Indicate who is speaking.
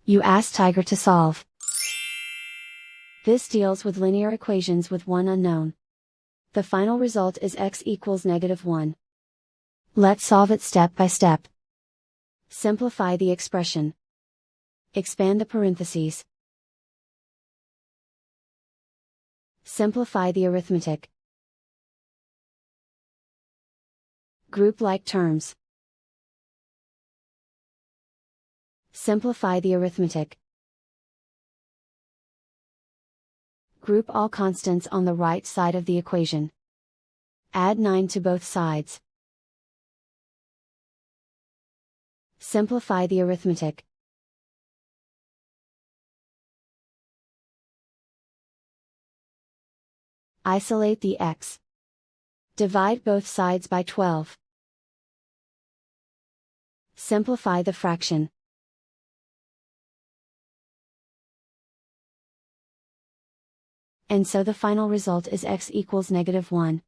Speaker 1: You ask Tiger to solve. This deals with linear equations with one unknown. The final result is x equals -1. Let's solve it step by step. Simplify the expression. Expand the parentheses. Simplify the arithmetic. Group like terms. Simplify the arithmetic. Group all constants on the right side of the equation. Add 9 to both sides. Simplify the arithmetic. Isolate the x. Divide both sides by 12. Simplify the fraction. And so the final result is x equals -1.